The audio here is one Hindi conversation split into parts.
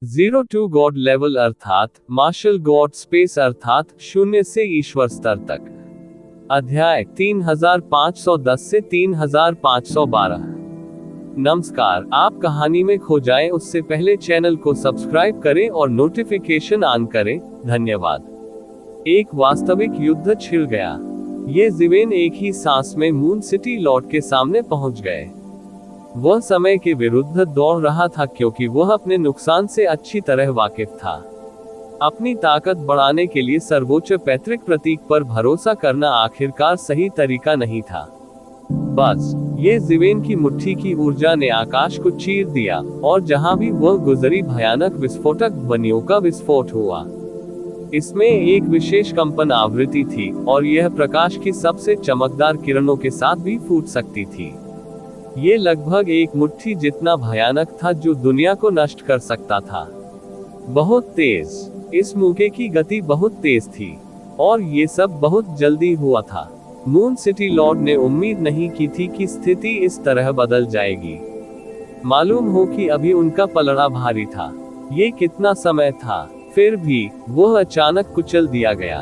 जीरो टू गॉड लेवल अर्थात मार्शल गॉड स्पेस अर्थात शून्य से ईश्वर स्तर तक। अध्याय 3510 से 3512। नमस्कार, आप कहानी में खो जाएं उससे पहले चैनल को सब्सक्राइब करें और नोटिफिकेशन ऑन करें। धन्यवाद। एक वास्तविक युद्ध छिड़ गया। ये जिवेन एक ही सांस में मून सिटी लॉर्ड के सामने पहुंच गए। वह समय के विरुद्ध दौड़ रहा था क्योंकि वह अपने नुकसान से अच्छी तरह वाकिफ था। अपनी ताकत बढ़ाने के लिए सर्वोच्च पैतृक प्रतीक पर भरोसा करना आखिरकार सही तरीका नहीं था। बस ये जिवेन की मुट्ठी की ऊर्जा ने आकाश को चीर दिया और जहां भी वह गुजरी भयानक विस्फोटक ध्वनियों का विस्फोट हुआ। इसमें एक विशेष कंपन आवृत्ति थी और यह प्रकाश की सबसे चमकदार किरणों के साथ भी फूट सकती थी। ये लगभग एक मुट्ठी जितना भयानक था जो दुनिया को नष्ट कर सकता था। बहुत तेज। इस मौके की गति बहुत तेज थी और ये सब बहुत जल्दी हुआ था। मून सिटी लॉर्ड ने उम्मीद नहीं की थी कि स्थिति इस तरह बदल जाएगी। मालूम हो कि अभी उनका पलड़ा भारी था। ये कितना समय था, फिर भी वह अचानक कुचल दिया गया।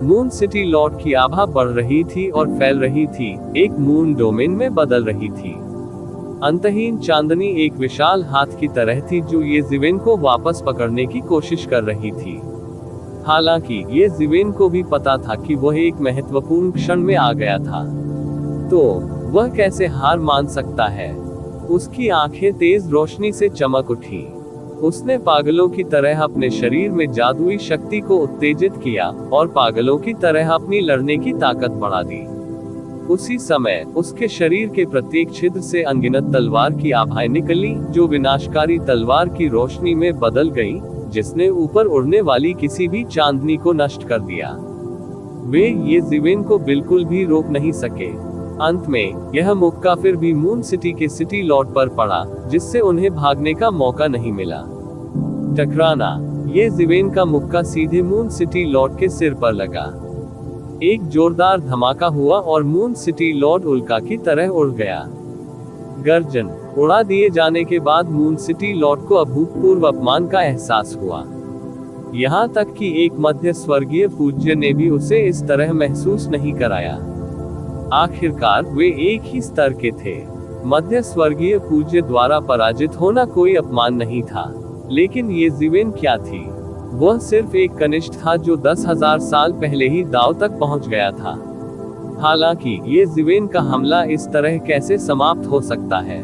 मून सिटी लॉर्ड की आभा बढ़ रही थी और फैल रही थी, एक मून डोमेन में बदल रही थी। अंतहीन चांदनी एक विशाल हाथ की तरह थी जो ये जिवेन को वापस पकड़ने की कोशिश कर रही थी। हालांकि ये जिवेन को भी पता था कि वह एक महत्वपूर्ण क्षण में आ गया था, तो वह कैसे हार मान सकता है। उसकी आंखें तेज रोशनी से चमक उठी। उसने पागलों की तरह अपने शरीर में जादुई शक्ति को उत्तेजित किया और पागलों की तरह अपनी लड़ने की ताकत बढ़ा दी। उसी समय उसके शरीर के प्रत्येक छिद्र से अनगिनत तलवार की आभाएं निकली जो विनाशकारी तलवार की रोशनी में बदल गई, जिसने ऊपर उड़ने वाली किसी भी चांदनी को नष्ट कर दिया। वे ये जिवेन को बिल्कुल भी रोक नहीं सके। अंत में यह मुक्का फिर भी मून सिटी के सिटी लॉर्ड पर पड़ा, जिससे उन्हें भागने का मौका नहीं मिला। टकराना। ये जिवेन का मुक्का सीधे मून सिटी लॉर्ड के सिर पर लगा। एक जोरदार धमाका हुआ और मून सिटी लॉर्ड उल्का की तरह उड़ गया। गर्जन। उड़ा दिए जाने के बाद मून सिटी लॉर्ड को अभूतपूर्व अपमान का एहसास हुआ। यहाँ तक कि एक मध्य स्वर्गीय पूज्य ने भी उसे इस तरह महसूस नहीं कराया। आखिरकार वे एक ही स्तर के थे। मध्य स्वर्गीय पूज्य द्वारा पराजित होना कोई अपमान नहीं था, लेकिन ये जिवेन क्या थी? वह सिर्फ एक कनिष्ठ था जो 10,000 साल पहले ही दाव तक पहुंच गया था। हालांकि ये जिवेन का हमला इस तरह कैसे समाप्त हो सकता है?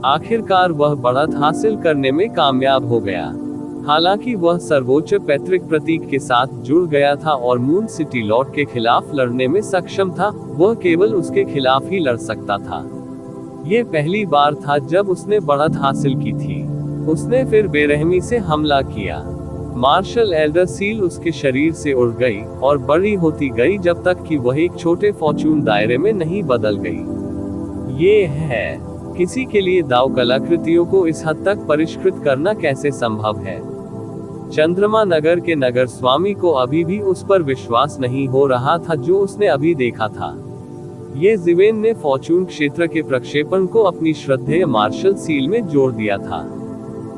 आखिरकार वह बढ़त हासिल करने में कामयाब हो गया। हालांकि वह सर्वोच्च पैतृक प्रतीक के साथ जुड़ गया था और मून सिटी लॉर्ड के खिलाफ लड़ने में सक्षम था। वह केवल उसके खिलाफ ही लड़ सकता था। यह पहली बार था जब उसने बढ़त हासिल की थी। उसने फिर बेरहमी से हमला किया। मार्शल एल्डर सील उसके शरीर से उड़ गई और बड़ी होती गई जब तक कि वह एक छोटे फॉर्चून दायरे में नहीं बदल गई। ये है, किसी के लिए दाव कलाकृतियों को इस हद तक परिष्कृत करना कैसे संभव है? चंद्रमा नगर के नगर स्वामी को अभी भी उस पर विश्वास नहीं हो रहा था जो उसने अभी देखा था। ये जिवेन ने फॉर्चून क्षेत्र के प्रक्षेपण को अपनी श्रद्धेय मार्शल सील में जोड़ दिया था।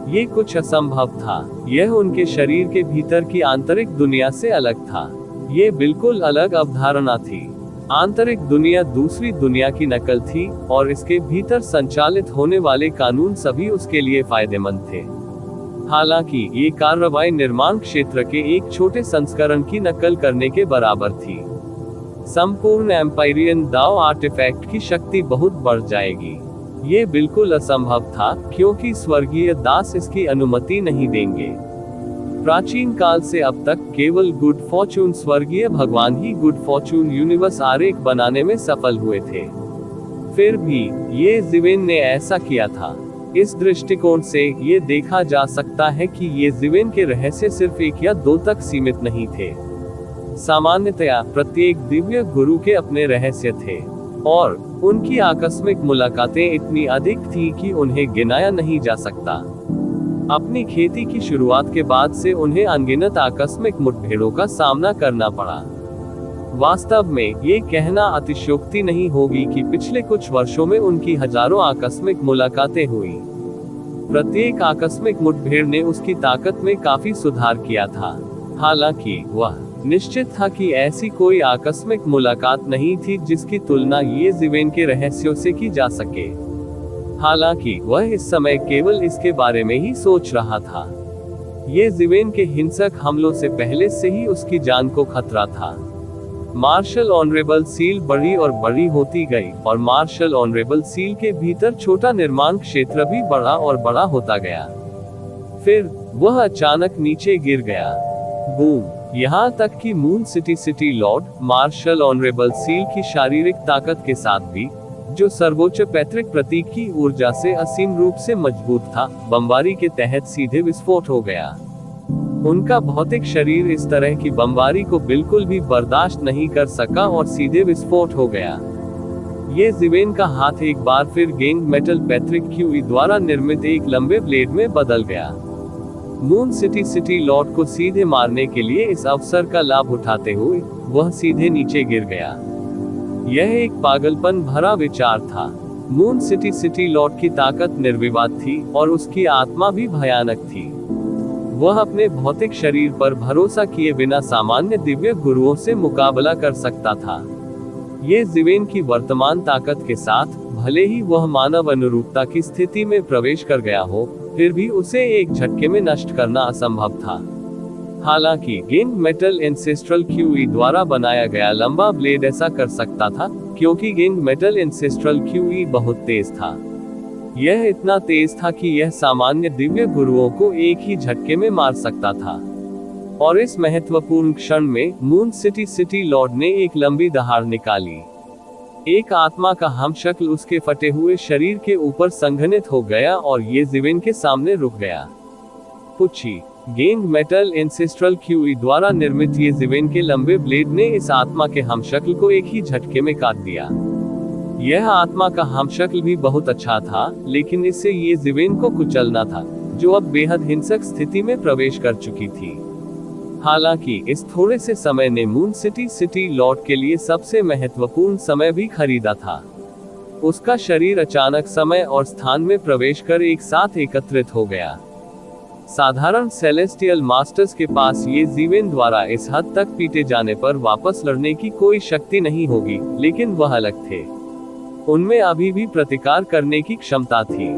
ये कुछ असंभव था। यह उनके शरीर के भीतर की आंतरिक दुनिया से अलग था। ये बिल्कुल अलग अवधारणा थी। आंतरिक दुनिया दूसरी दुनिया की नकल थी और इसके भीतर संचालित होने वाले कानून सभी उसके लिए फायदेमंद थे। हालांकि ये कार्रवाई निर्माण क्षेत्र के एक छोटे संस्करण की नकल करने के बराबर थी। संपूर्ण एम्पायरियन दाव आर्टिफैक्ट की शक्ति बहुत बढ़ जाएगी। ये बिल्कुल असंभव था क्योंकि स्वर्गीय दास इसकी अनुमति नहीं देंगे। प्राचीन काल से अब तक केवल गुड फॉर्चून स्वर्गीय भगवान ही गुड फॉर्चून यूनिवर्स आरेख बनाने में सफल हुए थे। फिर भी ये जिवेन ने ऐसा किया था। इस दृष्टिकोण से ये देखा जा सकता है कि ये जिवेन के रहस्य सिर्फ 1 या 2 तक सीमित नहीं थे। सामान्यतया प्रत्येक दिव्य गुरु के अपने रहस्य थे और उनकी आकस्मिक मुलाकातें इतनी अधिक थीं कि उन्हें गिनाया नहीं जा सकता। अपनी खेती की शुरुआत के बाद से उन्हें अनगिनत आकस्मिक मुठभेड़ों का सामना करना पड़ा। वास्तव में ये कहना अतिशयोक्ति नहीं होगी कि पिछले कुछ वर्षों में उनकी हजारों आकस्मिक मुलाकातें हुई। प्रत्येक आकस्मिक मुठभेड़ ने उसकी ताकत में काफी सुधार किया था। हालांकि वह निश्चित था कि ऐसी कोई आकस्मिक मुलाकात नहीं थी जिसकी तुलना ये ज़िवेन के रहस्यों से की जा सके। हालांकि वह इस समय केवल इसके बारे में ही सोच रहा था। ये ज़िवेन के हिंसक हमलों से पहले से ही उसकी जान को खतरा था। मार्शल ऑनरेबल सील बड़ी और बड़ी होती गई और मार्शल ऑनरेबल सील के भीतर छोटा निर्माण क्षेत्र भी बड़ा और बड़ा होता गया। फिर वह अचानक नीचे गिर गया। बूम! यहाँ तक कि moon city lord marshal honourable Seal की शारीरिक ताकत के साथ भी, जो सर्वोच्च पैतृक प्रतीक की ऊर्जा से असीम रूप से मजबूत था, बमबारी के तहत सीधे विस्फोट हो गया। उनका भौतिक शरीर इस तरह की बमबारी को बिल्कुल भी बर्दाश्त नहीं कर सका और सीधे विस्फोट हो गया। ये ज़िवेन का हाथ एक बार फिर गेंग मेटल पैट्रिक क्यूई द्वारा निर्मित एक लंबे ब्लेड में बदल गया। मून सिटी लॉर्ड को सीधे मारने के लिए इस अवसर का लाभ उठाते हुए वह सीधे नीचे गिर गया। यह एक पागलपन भरा विचार था। मून सिटी लॉर्ड की ताकत निर्विवाद थी और उसकी आत्मा भी भयानक थी। वह अपने भौतिक शरीर पर भरोसा किए बिना सामान्य दिव्य गुरुओं से मुकाबला कर सकता था। ये ज़िवेन की वर्तमान ताकत के साथ, भले ही वह मानव अनुरूपता की स्थिति में प्रवेश कर गया हो, फिर भी उसे एक झटके में नष्ट करना असंभव था। हालांकि गेंग मेटल एंसेस्ट्रल क्यूई द्वारा बनाया गया लंबा ब्लेड ऐसा कर सकता था, क्योंकि गेंग मेटल एंसेस्ट्रल क्यूई बहुत तेज था। यह इतना तेज था कि यह सामान्य दिव्य गुरुओं को एक ही झटके में मार सकता था। और इस महत्वपूर्ण क्षण में मून सिटी लॉर्ड ने एक लंबी दहाड़ निकाली। एक आत्मा का हमशक्ल उसके फटे हुए शरीर के ऊपर संघनित हो गया और ये ज़िवेन के सामने रुक गया। पुच्छी! गेंग मेटल एंसेस्ट्रल क्यूई द्वारा निर्मित ये ज़िवेन के लंबे ब्लेड ने इस आत्मा के हमशक्ल को एक ही झटके में काट दिया। यह आत्मा का हमशक्ल भी बहुत अच्छा था, लेकिन इससे ये ज़िवेन को कुचलना था, जो अब बेहद हिंसक स्थिति में प्रवेश कर चुकी थी। हालांकि इस थोड़े से समय ने मून सिटी लॉर्ड के लिए सबसे महत्वपूर्ण समय भी खरीदा था। उसका शरीर अचानक समय और स्थान में प्रवेश कर एक साथ एकत्रित हो गया। साधारण सेलेस्टियल मास्टर्स के पास ये ज़िवेन द्वारा इस हद तक पीटे जाने पर वापस लड़ने की कोई शक्ति नहीं होगी, लेकिन वह अलग थे। उनमें अभी भी प्रतिकार करने की क्षमता थी।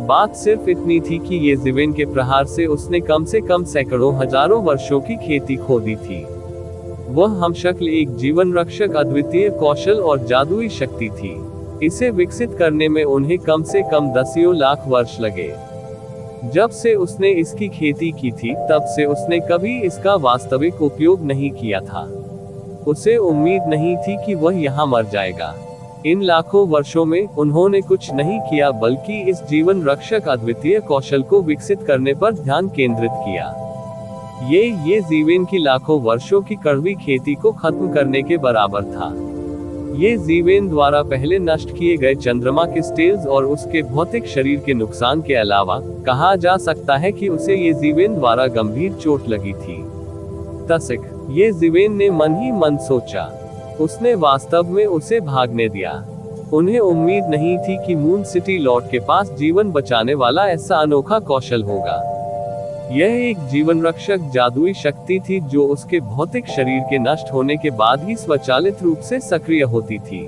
बात सिर्फ इतनी थी कि ये ज़िवेन के प्रहार से उसने कम से कम सैकड़ों हजारों वर्षों की खेती खो दी थी। वह हमशक्ल एक जीवन रक्षक अद्वितीय कौशल और जादुई शक्ति थी। इसे विकसित करने में उन्हें कम से कम दसियों लाख वर्ष लगे। जब से उसने इसकी खेती की थी, तब से उसने कभी इसका वास्तविक उपयोग नहीं किया था। उसे उम्मीद नहीं थी कि वह यहाँ मर जाएगा। इन लाखों वर्षों में उन्होंने कुछ नहीं किया, बल्कि इस जीवन रक्षक अद्वितीय कौशल को विकसित करने पर ध्यान केंद्रित किया। ये ज़िवेन की लाखों वर्षों की कड़वी खेती को खत्म करने के बराबर था। ये ज़िवेन द्वारा पहले नष्ट किए गए चंद्रमा के स्टेल्स और उसके भौतिक शरीर के नुकसान के अलावा, कहा जा सकता है कि उसे ये ज़िवेन द्वारा गंभीर चोट लगी थी। तसिक! ये ज़िवेन ने मन ही मन सोचा। उसने वास्तव में उसे भागने दिया। उन्हें उम्मीद नहीं थी कि मून सिटी लॉर्ड के पास जीवन बचाने वाला ऐसा अनोखा कौशल होगा। यह एक जीवन रक्षक जादुई शक्ति थी जो उसके भौतिक शरीर के नष्ट होने के बाद ही स्वचालित रूप से सक्रिय होती थी।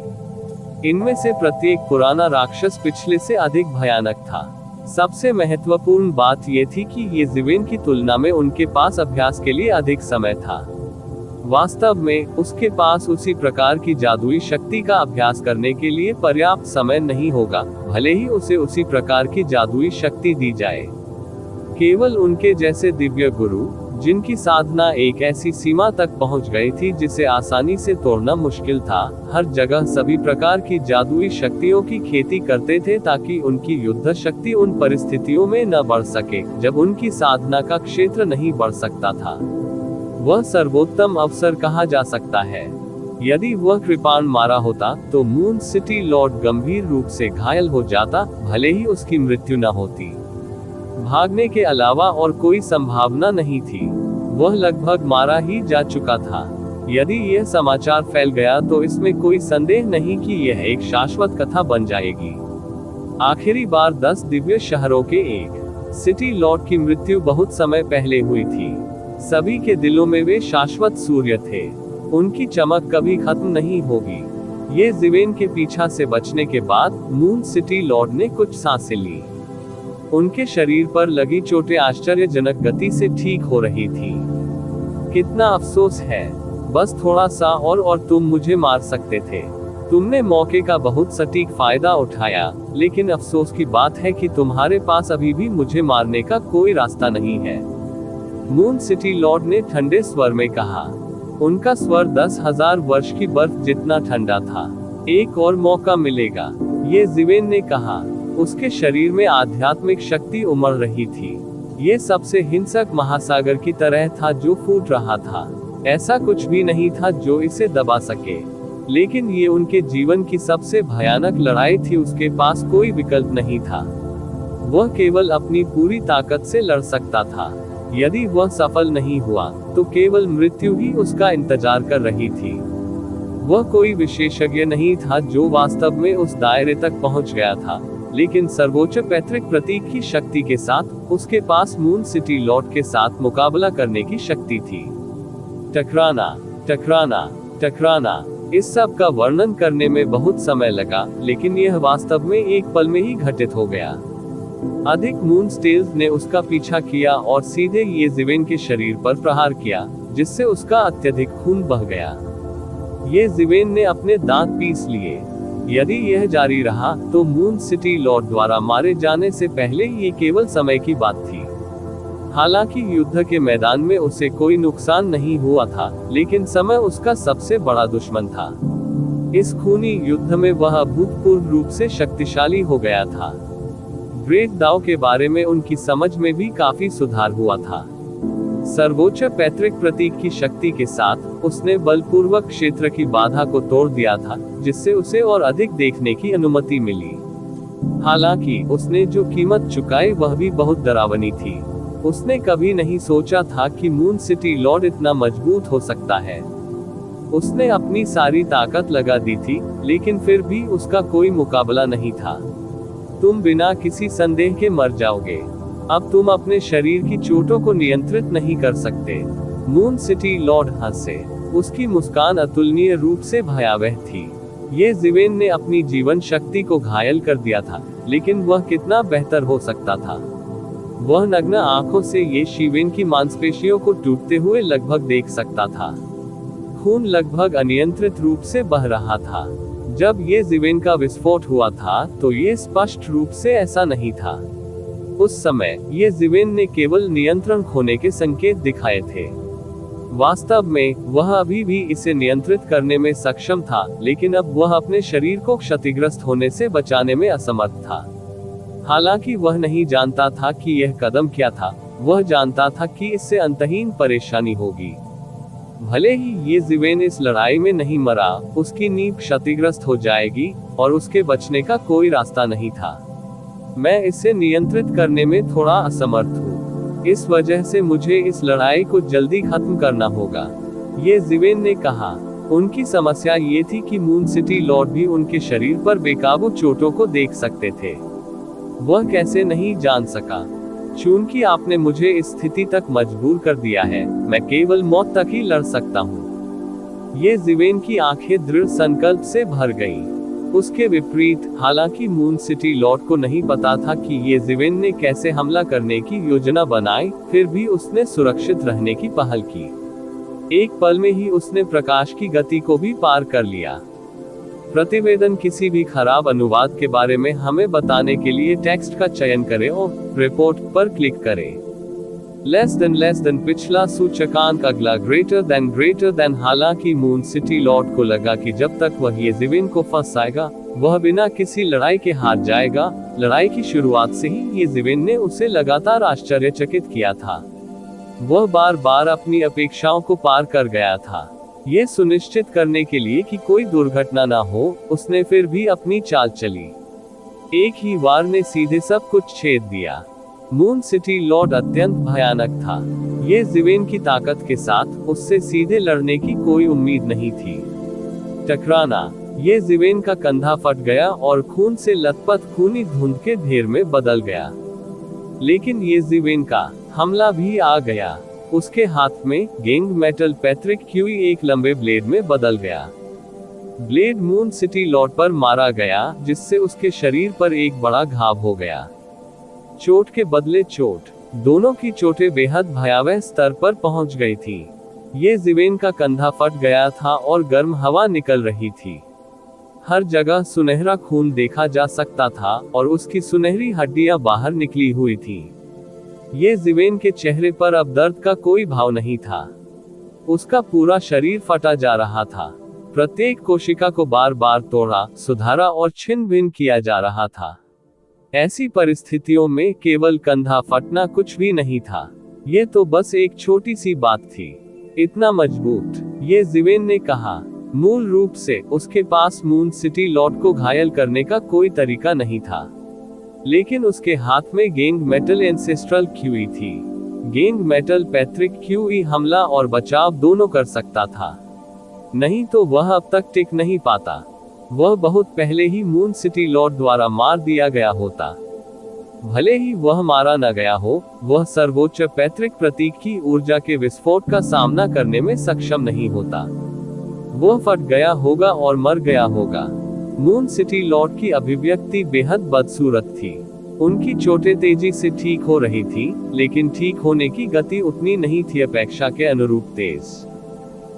इनमें से प्रत्येक पुराना राक्षस पिछले से अधिक भयानक था। सबसे महत्वपूर्ण बात यह थी कि ये ज़िवेन की तुलना में उनके पास अभ्यास के लिए अधिक समय था। वास्तव में उसके पास उसी प्रकार की जादुई शक्ति का अभ्यास करने के लिए पर्याप्त समय नहीं होगा, भले ही उसे उसी प्रकार की जादुई शक्ति दी जाए। केवल उनके जैसे दिव्य गुरु, जिनकी साधना एक ऐसी सीमा तक पहुंच गई थी जिसे आसानी से तोड़ना मुश्किल था, हर जगह सभी प्रकार की जादुई शक्तियों की खेती करते थे ताकि उनकी युद्ध शक्ति उन परिस्थितियों में न बढ़ सके जब उनकी साधना का क्षेत्र नहीं बढ़ सकता था। वह सर्वोत्तम अवसर कहा जा सकता है। यदि वह कृपाण मारा होता तो मून सिटी लॉर्ड गंभीर रूप से घायल हो जाता, भले ही उसकी मृत्यु न होती। भागने के अलावा और कोई संभावना नहीं थी। वह लगभग मारा ही जा चुका था। यदि यह समाचार फैल गया तो इसमें कोई संदेह नहीं कि यह एक शाश्वत कथा बन जाएगी। आखिरी बार 10 दिव्य शहरों के एक सिटी लॉर्ड की मृत्यु बहुत समय पहले हुई थी। सभी के दिलों में वे शाश्वत सूर्य थे। उनकी चमक कभी खत्म नहीं होगी। ये ज़िवेन के पीछा से बचने के बाद मून सिटी लॉर्ड ने कुछ सांसें ली। उनके शरीर पर लगी चोटें आश्चर्यजनक गति से ठीक हो रही थी। कितना अफसोस है, बस थोड़ा सा और तुम मुझे मार सकते थे। तुमने मौके का बहुत सटीक फायदा उठाया, लेकिन अफसोस की बात है कि तुम्हारे पास अभी भी मुझे मारने का कोई रास्ता नहीं है। मून सिटी लॉर्ड ने ठंडे स्वर में कहा। उनका स्वर 10,000 वर्ष की बर्फ जितना ठंडा था। एक और मौका मिलेगा, ये ज़िवेन ने कहा। उसके शरीर में आध्यात्मिक शक्ति उमड़ रही थी। ये सबसे हिंसक महासागर की तरह था जो फूट रहा था। ऐसा कुछ भी नहीं था जो इसे दबा सके, लेकिन ये उनके जीवन की सबसे भयानक लड़ाई थी। उसके पास कोई विकल्प नहीं था। वह केवल अपनी पूरी ताकत से लड़ सकता था। यदि वह सफल नहीं हुआ तो केवल मृत्यु ही उसका इंतजार कर रही थी। वह कोई विशेषज्ञ नहीं था जो वास्तव में उस दायरे तक पहुंच गया था, लेकिन सर्वोच्च पैतृक प्रतीक की शक्ति के साथ उसके पास मून सिटी लॉर्ड के साथ मुकाबला करने की शक्ति थी। टकराना, टकराना, टकराना, इस सब का वर्णन करने में बहुत समय लगा, लेकिन यह वास्तव में एक पल में ही घटित हो गया। अधिक मूनस्टेल्स ने उसका पीछा किया और सीधे ये ज़िवेन के शरीर पर प्रहार किया, जिससे उसका अत्यधिक खून बह गया। ये ज़िवेन ने अपने दांत पीस लिए। यदि यह जारी रहा तो मून सिटी लॉर्ड द्वारा मारे जाने से पहले ये केवल समय की बात थी। हालांकि युद्ध के मैदान में उसे कोई नुकसान नहीं हुआ था, लेकिन समय उसका सबसे बड़ा दुश्मन था। इस खूनी युद्ध में वह अभूतपूर्व रूप से शक्तिशाली हो गया था। ग्रेट दाव के बारे में उनकी समझ में भी काफी सुधार हुआ था। सर्वोच्च पैतृक प्रतीक की शक्ति के साथ उसने बलपूर्वक क्षेत्र की बाधा को तोड़ दिया था, जिससे उसे और अधिक देखने की अनुमति मिली। हालांकि उसने जो कीमत चुकाई वह भी बहुत डरावनी थी। उसने कभी नहीं सोचा था कि मून सिटी लॉर्ड इतना मजबूत हो सकता है। उसने अपनी सारी ताकत लगा दी थी, लेकिन फिर भी उसका कोई मुकाबला नहीं था। तुम बिना किसी संदेह के मर जाओगे। अब तुम अपने शरीर की चोटों को नियंत्रित नहीं कर सकते। मून सिटी लॉर्ड हंसे। उसकी मुस्कान अतुलनीय रूप से भयावह थी। ये ज़िवेन ने अपनी जीवन शक्ति को घायल कर दिया था, लेकिन वह कितना बेहतर हो सकता था। वह नग्न आंखों से ये ज़िवेन की मांसपेशियों को टूटते हुए लगभग देख सकता था। खून लगभग अनियंत्रित रूप से बह रहा था। जब ये ज़िवेन का विस्फोट हुआ था तो ये स्पष्ट रूप से ऐसा नहीं था। उस समय ये ज़िवेन ने केवल नियंत्रण खोने के संकेत दिखाए थे। वास्तव में वह अभी भी इसे नियंत्रित करने में सक्षम था, लेकिन अब वह अपने शरीर को क्षतिग्रस्त होने से बचाने में असमर्थ था। हालांकि वह नहीं जानता था कि यह कदम क्या था। वह जानता था कि इससे अंतहीन परेशानी होगी। भले ही ये ज़िवेन इस लड़ाई में नहीं मरा, उसकी नींव क्षतिग्रस्त हो जाएगी और उसके बचने का कोई रास्ता नहीं था। मैं इसे नियंत्रित करने में थोड़ा असमर्थ हूँ। इस वजह से मुझे इस लड़ाई को जल्दी खत्म करना होगा, ये ज़िवेन ने कहा। उनकी समस्या ये थी कि मून सिटी लॉर्ड भी उनके शरीर पर बेकाबू चोटों को देख सकते थे। वह कैसे नहीं जान सका। चूंकि आपने मुझे इस स्थिति तक मजबूर कर दिया है, मैं केवल मौत तक ही लड़ सकता हूँ। ये ज़िवेन की आंखें दृढ़ संकल्प से भर गईं। उसके विपरीत, हालांकि मून सिटी लॉर्ड को नहीं पता था कि ये ज़िवेन ने कैसे हमला करने की योजना बनाई, फिर भी उसने सुरक्षित रहने की पहल की। एक पल में ही उसने प्रकाश की गति को भी पार कर लिया। प्रतिवेदन किसी भी खराब अनुवाद के बारे में हमें बताने के लिए टेक्स्ट का चयन करें और रिपोर्ट पर क्लिक करें। लेस देन पिछला सूचकांक अगला ग्रेटर देन। हालांकि मून सिटी लॉर्ड को लगा कि जब तक वह ये ज़िवेन को फंसाएगा, वह बिना किसी लड़ाई के हार जाएगा। लड़ाई की शुरुआत से ही ये ज़िवेन ने उसे लगातार आश्चर्यचकित किया था। वह बार बार अपनी अपेक्षाओं को पार कर गया था। ये सुनिश्चित करने के लिए कि कोई दुर्घटना ना हो, उसने फिर भी अपनी चाल चली। एक ही वार ने सीधे सब कुछ छेद दिया। मून सिटी लॉर्ड अत्यंत भयानक था। ये ज़िवेन की ताकत के साथ उससे सीधे लड़ने की कोई उम्मीद नहीं थी। टकराना, ये ज़िवेन का कंधा फट गया और खून से लथपथ खूनी धुंध के ढेर में बदल गया। लेकिन ये जीवेन का हमला भी आ गया। उसके हाथ में गेंग मेटल पैट्रिक क्यूई एक लंबे ब्लेड में बदल गया। ब्लेड मून सिटी लॉर्ड पर मारा गया, जिससे उसके शरीर पर एक बड़ा घाव हो गया। चोट के बदले चोट, दोनों की चोटें बेहद भयावह स्तर पर पहुंच गई थी। ये जीवेन का कंधा फट गया था और गर्म हवा निकल रही थी। हर जगह सुनहरा खून देखा जा सकता था और उसकी सुनहरी हड्डियां बाहर निकली हुई थी। ये जीवेन के चेहरे पर अब दर्द का कोई भाव नहीं था। उसका पूरा शरीर फटा जा रहा था। प्रत्येक कोशिका को बार बार तोड़ा, सुधारा और छिन्न भिन्न किया जा रहा था। ऐसी परिस्थितियों में केवल कंधा फटना कुछ भी नहीं था। ये तो बस एक छोटी सी बात थी। इतना मजबूत, ये जीवेन ने कहा। मूल रूप से उसके पास मून सिटी लॉर्ड को घायल करने का कोई तरीका नहीं था, लेकिन उसके हाथ में गेंग मेटल एंसेस्ट्रल क्यूई थी। गेंग मेटल पैट्रिक क्यूई हमला और बचाव दोनों कर सकता था, नहीं तो वह अब तक टिक नहीं पाता। वह बहुत पहले ही मून सिटी लॉर्ड द्वारा मार दिया गया होता। भले ही वह मारा न गया हो, वह सर्वोच्च पैट्रिक प्रतीक की ऊर्जा के विस्फोट का सामना करने में सक्षम नहीं होता। वह फट गया होगा और मर गया होगा। मून सिटी लॉर्ड की अभिव्यक्ति बेहद बदसूरत थी। उनकी चोटें तेजी से ठीक हो रही थी, लेकिन ठीक होने की गति उतनी नहीं थी अपेक्षा के अनुरूप तेज।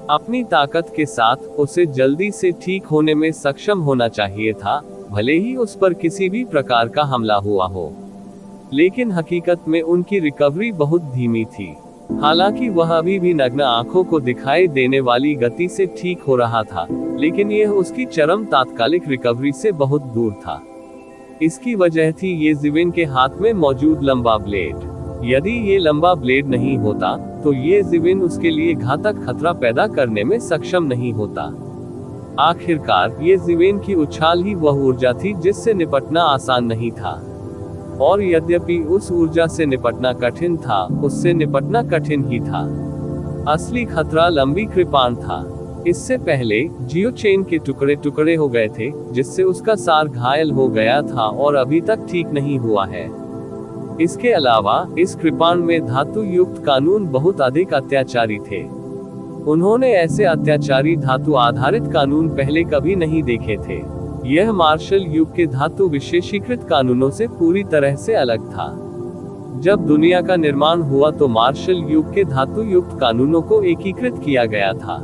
अपनी ताकत के साथ उसे जल्दी से ठीक होने में सक्षम होना चाहिए था, भले ही उस पर किसी भी प्रकार का हमला हुआ हो। लेकिन हकीकत में उनकी रिकवरी बहुत धीमी थी। हालांकि वह अभी भी नग्न आंखों को दिखाई देने वाली गति से ठीक हो रहा था, लेकिन यह उसकी चरम तात्कालिक रिकवरी से बहुत दूर था। इसकी वजह थी ये जीवेन के हाथ में मौजूद लंबा ब्लेड। यदि ये लंबा ब्लेड नहीं होता, तो ये जीवेन उसके लिए घातक खतरा पैदा करने में सक्षम नहीं होता। आखिरकार ये जीवेन की उछाल ही वह ऊर्जा थी जिससे निपटना आसान नहीं था। और यद्यपि उस ऊर्जा से निपटना कठिन था, उससे निपटना कठिन ही था। असली खतरा लंबी कृपाण था। इससे पहले जियो चेन के टुकड़े टुकड़े हो गए थे, जिससे उसका सार घायल हो गया था और अभी तक ठीक नहीं हुआ है। इसके अलावा इस कृपाण में धातु युक्त कानून बहुत अधिक अत्याचारी थे। उन्होंने ऐसे अत्याचारी धातु आधारित कानून पहले कभी नहीं देखे थे। यह मार्शल युग के धातु विशेषीकृत कानूनों से पूरी तरह से अलग था। जब दुनिया का निर्माण हुआ तो मार्शल युग के धातु युक्त कानूनों को एकीकृत किया गया था।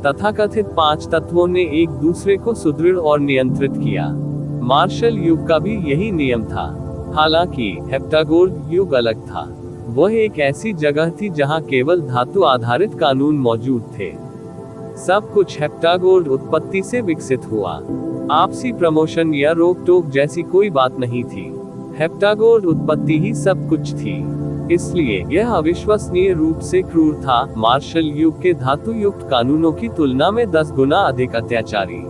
तथाकथित 5 तत्वों ने एक दूसरे को सुदृढ़ और नियंत्रित किया। मार्शल युग का भी यही नियम था। हालांकि हेप्टागोन युग अलग था। वह एक ऐसी जगह थी जहां केवल धातु आधारित कानून मौजूद थे। सब कुछ हेप्टागोन उत्पत्ति से विकसित हुआ। आपसी प्रमोशन या रोक टोक जैसी कोई बात नहीं थी। हेप्टागोन उत्पत्ति ही सब कुछ थी। इसलिए यह अविश्वसनीय रूप से क्रूर था, मार्शल युग के धातु युक्त कानूनों की तुलना में 10 गुना अधिक अत्याचारी।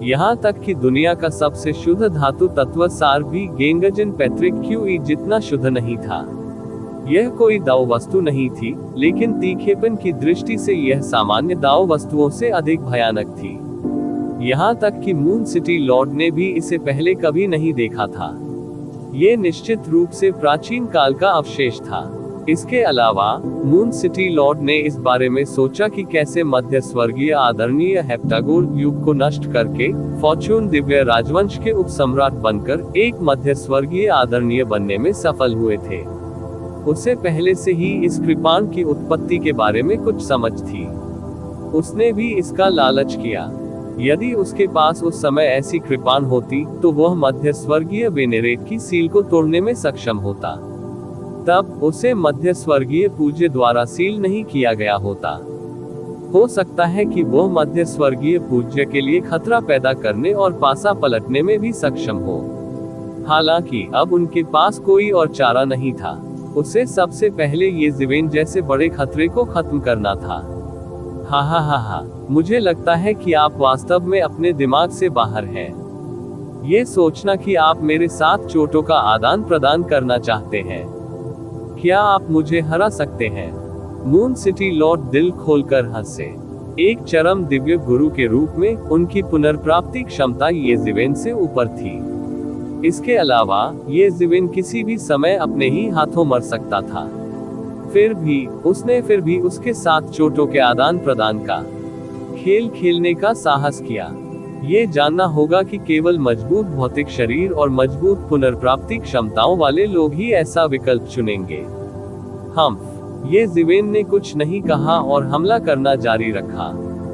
यहाँ तक कि दुनिया का सबसे शुद्ध धातु तत्व सार भी गेंगजन पैट्रिक क्यूई जितना शुद्ध नहीं था। यह कोई दाव वस्तु नहीं थी, लेकिन तीखेपन की दृष्टि से यह सामान्य दाव वस्तुओं से अधिक भयानक थी। यहाँ तक कि मून सिटी लॉर्ड ने भी इसे पहले कभी नहीं देखा था। ये निश्चित रूप से प्राचीन काल का अवशेष था। इसके अलावा मून सिटी लॉर्ड ने इस बारे में सोचा कि कैसे मध्य स्वर्गीय आदरणीय हेप्टागोन युग को नष्ट करके फॉर्चून दिव्य राजवंश के उपसम्राट बनकर एक मध्य स्वर्गीय आदरणीय बनने में सफल हुए थे। उसे पहले से ही इस कृपाण की उत्पत्ति के बारे में कुछ समझ थी। उसने भी इसका लालच किया। यदि उसके पास उस समय ऐसी कृपाण होती, तो वह मध्य स्वर्गीय वेनेरेट की सील को तोड़ने में सक्षम होता। तब उसे मध्य स्वर्गीय पूज्य द्वारा सील नहीं किया गया होता। हो सकता है कि वह मध्य स्वर्गीय पूज्य के लिए खतरा पैदा करने और पासा पलटने में भी सक्षम हो। हालांकि अब उनके पास कोई और चारा नहीं था। उसे सबसे पहले ये जीवेन जैसे बड़े खतरे को खत्म करना था। हा, मुझे लगता है कि आप वास्तव में अपने दिमाग से बाहर हैं। ये सोचना कि आप मेरे साथ चोटों का आदान प्रदान करना चाहते हैं। क्या आप मुझे हरा सकते हैं? मून सिटी लॉर्ड दिल खोलकर हंसे। एक चरम दिव्य गुरु के रूप में उनकी पुनर्प्राप्ति क्षमता ये जीवेन से ऊपर थी। इसके अलावा ये जिविन किसी भी समय अपने ही हाथों मर सकता था। फिर भी उसके साथ चोटों के आदान प्रदान का खेल खेलने का साहस किया। ये जानना होगा कि केवल मजबूत भौतिक शरीर और मजबूत पुनर्प्राप्ति क्षमताओं वाले लोग ही ऐसा विकल्प चुनेंगे। ये जिवेन ने कुछ नहीं कहा और हमला करना जारी रखा।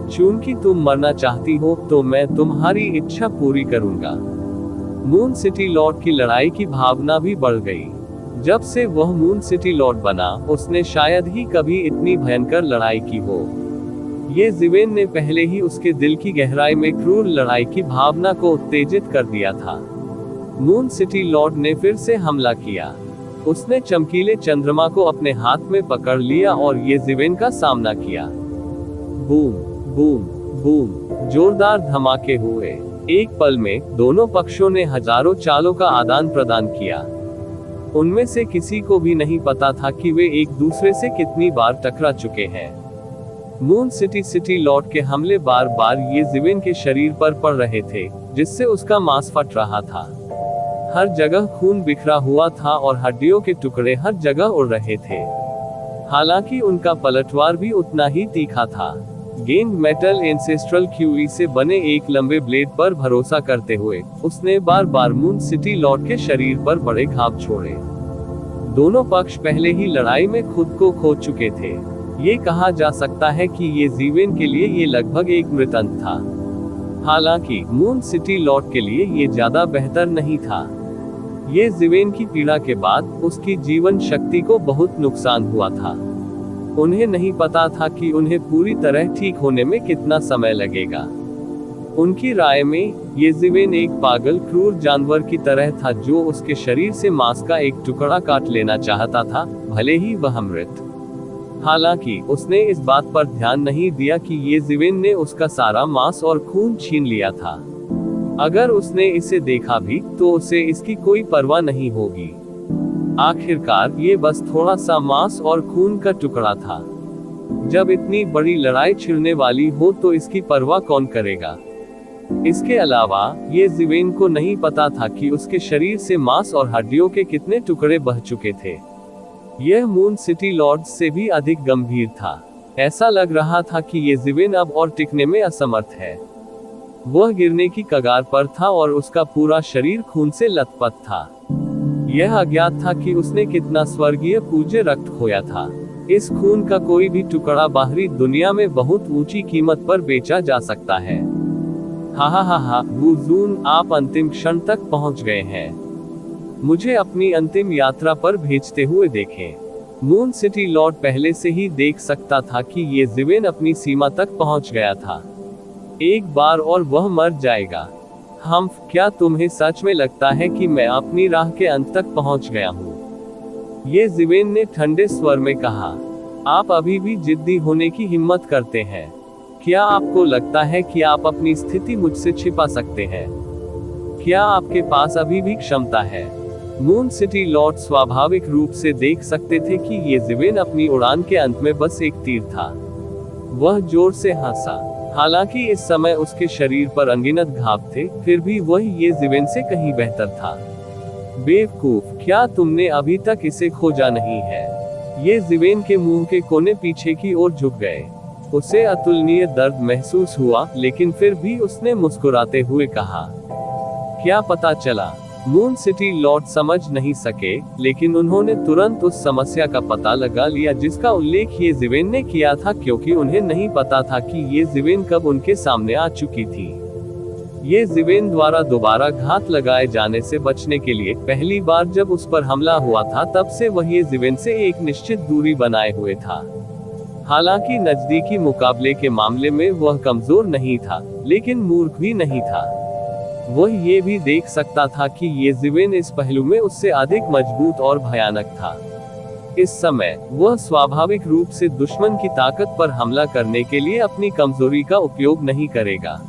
चूंकि तुम मरना चाहती हो तो मैं तुम्हारी इच्छा पूरी करूंगा। मून सिटी लॉर्ड की लड़ाई की भावना भी बढ़ गई। जब से वह मून सिटी लॉर्ड बना, उसने शायद ही कभी इतनी भयंकर लड़ाई की हो। ये जिवेन ने पहले ही उसके दिल की गहराई में क्रूर लड़ाई की भावना को उत्तेजित कर दिया था। मून सिटी लॉर्ड ने फिर से हमला किया। उसने चमकीले चंद्रमा को अपने हाथ में पकड़ लिया और ये जिवेन का सामना किया। बूम बूम बूम जोरदार धमाके हुए। एक पल में दोनों पक्षों ने हजारों चालों का आदान प्रदान किया। उनमें से किसी को भी नहीं पता था कि वे एक दूसरे से कितनी बार टकरा चुके हैं। मून सिटी लॉर्ड के हमले बार बार ये जिवेन के शरीर पर पड़ रहे थे, जिससे उसका मांस फट रहा था। हर जगह खून बिखरा हुआ था और हड्डियों के टुकड़े हर जगह उड़ रहे थे। हालांकि उनका पलटवार भी उतना ही तीखा था। गेंद मेटल एंसेस्ट्रल क्यूई से बने एक लंबे ब्लेड पर भरोसा करते हुए उसने बार बार मून सिटी लॉर्ड के शरीर पर बड़े घाव छोड़े। दोनों पक्ष पहले ही लड़ाई में खुद को खो चुके थे। ये कहा जा सकता है कि ये जिवेन के लिए ये लगभग एक मृतंत था। हालांकि मून सिटी लॉर्ड के लिए ये ज्यादा बेहतर नहीं था। ये जिवेन की पीड़ा के बाद उसकी जीवन शक्ति को बहुत नुकसान हुआ था। उन्हें नहीं पता था कि उन्हें पूरी तरह ठीक होने में कितना समय लगेगा। उनकी राय में ये जिवेन एक पागल क्रूर जानवर की तरह था जो उसके शरीर से मांस का एक टुकड़ा काट लेना चाहता था, भले ही वह मृत। हालांकि उसने इस बात पर ध्यान नहीं दिया कि ये जिवेन ने उसका सारा मांस और खून छीन लिया था। अगर उसने इसे देखा भी तो उसे इसकी कोई परवाह नहीं होगी। आखिरकार ये बस थोड़ा सा मांस और खून का टुकड़ा था। जब इतनी बड़ी लड़ाई छिड़ने वाली हो तो इसकी परवाह कौन करेगा। इसके अलावा ये जिवेन को नहीं पता था कि उसके शरीर से मांस और हड्डियों के कितने टुकड़े बह चुके थे। यह मून सिटी लॉर्ड से भी अधिक गंभीर था। ऐसा लग रहा था कि ये जिवेन अब और टिकने में असमर्थ है। वह गिरने की कगार पर था और उसका पूरा शरीर खून से लथपथ था। यह अज्ञात था कि उसने कितना स्वर्गीय पूज्य रक्त खोया था। इस खून का कोई भी टुकड़ा बाहरी दुनिया में बहुत ऊंची कीमत पर बेचा जा सकता है। हा वू जून, आप अंतिम क्षण तक पहुंच गए हैं। मुझे अपनी अंतिम यात्रा पर भेजते हुए देखें। मून सिटी लॉर्ड पहले से ही देख सकता था कि ये जिवेन अपनी सीमा तक पहुंच गया था। एक बार और वह मर जाएगा। क्या तुम्हें सच में लगता है कि मैं अपनी राह के अंत तक पहुंच गया हूँ? ये जिवेन ने ठंडे स्वर में कहा। आप अभी भी जिद्दी होने की हिम्मत करते हैं। क्या आपको लगता है कि आप अपनी स्थिति मुझसे छिपा सकते हैं? क्या आपके पास अभी भी क्षमता है? मून सिटी लॉर्ड स्वाभाविक रूप से देख सकते थे कि ये जिवेन अपनी उड़ान के अंत में बस एक तीर था। वह जोर से हंसा। हालांकि इस समय उसके शरीर पर अनगिनत घाव थे, फिर भी वह ये जिवेन से कहीं बेहतर था। बेवकूफ, क्या तुमने अभी तक इसे खोजा नहीं है? ये जिवेन के मुंह के कोने पीछे की ओर झुक गए। उसे अतुलनीय दर्द महसूस हुआ, लेकिन फिर भी उसने मुस्कुराते हुए कहा, क्या पता चला? मून सिटी लॉर्ड समझ नहीं सके, लेकिन उन्होंने तुरंत उस समस्या का पता लगा लिया जिसका उल्लेख ये जिवेन ने किया था, क्योंकि उन्हें नहीं पता था कि ये जिवेन कब उनके सामने आ चुकी थी। ये जिवेन द्वारा दोबारा घात लगाए जाने से बचने के लिए पहली बार जब उस पर हमला हुआ था तब से वह ये जिवेन से एक निश्चित दूरी बनाए हुए था। हालांकि नजदीकी मुकाबले के मामले में वह कमजोर नहीं था, लेकिन मूर्ख भी नहीं था। वह ये भी देख सकता था कि ये जिवेन इस पहलू में उससे अधिक मजबूत और भयानक था। इस समय वह स्वाभाविक रूप से दुश्मन की ताकत पर हमला करने के लिए अपनी कमजोरी का उपयोग नहीं करेगा।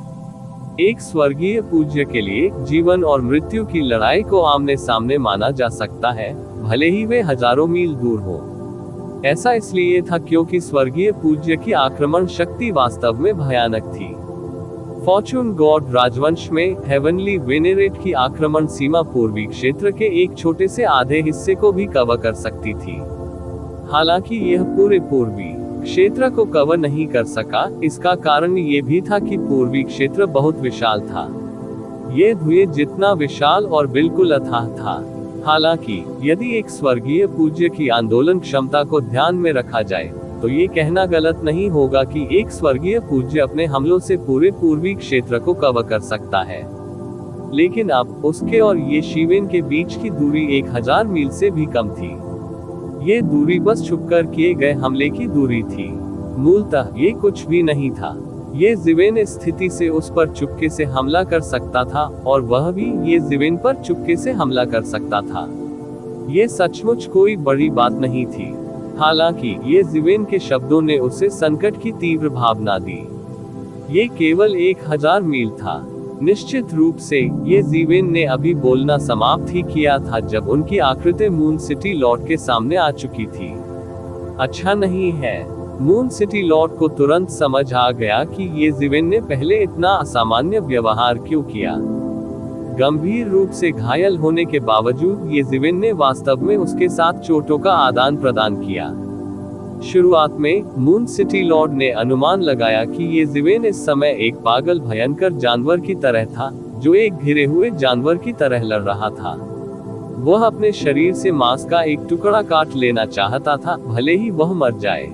एक स्वर्गीय पूज्य के लिए जीवन और मृत्यु की लड़ाई को आमने सामने माना जा सकता है, भले ही वे हजारों मील दूर हो। ऐसा इसलिए था क्योंकि स्वर्गीय पूज्य की आक्रमण शक्ति वास्तव में भयानक थी। फॉर्चून गॉड राजवंश में हेवनली वेनेरेट की आक्रमण सीमा पूर्वी क्षेत्र के एक छोटे से आधे हिस्से को भी कवर कर सकती थी। हालांकि यह पूरे पूर्वी क्षेत्र को कवर नहीं कर सका, इसका कारण ये भी था कि पूर्वी क्षेत्र बहुत विशाल था। ये धुएं जितना विशाल और बिल्कुल अथाह था। हालांकि यदि एक स्वर्गीय पूज्य की आंदोलन क्षमता को ध्यान में रखा जाए तो ये कहना गलत नहीं होगा कि एक स्वर्गीय पूज्य अपने हमलों से पूरे पूर्वी क्षेत्र को कवर कर सकता है। लेकिन अब उसके और ये शिवेन के बीच की दूरी 1000 मील से भी कम थी। ये दूरी बस छुपकर किए गए हमले की दूरी थी। मूलतः ये कुछ भी नहीं था। ये ज़िवेन स्थिति से उस पर चुपके से हमला कर सकता था और वह भी ये ज़िवेन पर चुपके से हमला कर सकता था। ये सचमुच कोई बड़ी बात नहीं थी। हालांकि ये ज़िवेन के शब्दों ने उसे संकट की तीव्र भावना दी। ये केवल 1000 मील था। निश्चित रूप से ये ज़िवेन ने अभी बोलना समाप्त ही किया था जब उनकी आकृति मून सिटी लॉर्ड के सामने आ चुकी थी। अच्छा नहीं है। मून सिटी लॉर्ड को तुरंत समझ आ गया कि ये ज़िवेन ने पहले इतना असामान्य व्यवहार क्यों किया। गंभीर रूप से घायल होने के बावजूद ये ज़िवेन ने वास्तव में उसके साथ चोटों का आदान प्रदान किया। शुरुआत में मून सिटी लॉर्ड ने अनुमान लगाया कि ये ज़िवेन इस समय एक पागल भयंकर जानवर की तरह था, जो एक घिरे हुए जानवर की तरह लड़ रहा था। वह अपने शरीर से मांस का एक टुकड़ा काट लेना चाहता था, भले ही वह मर जाए।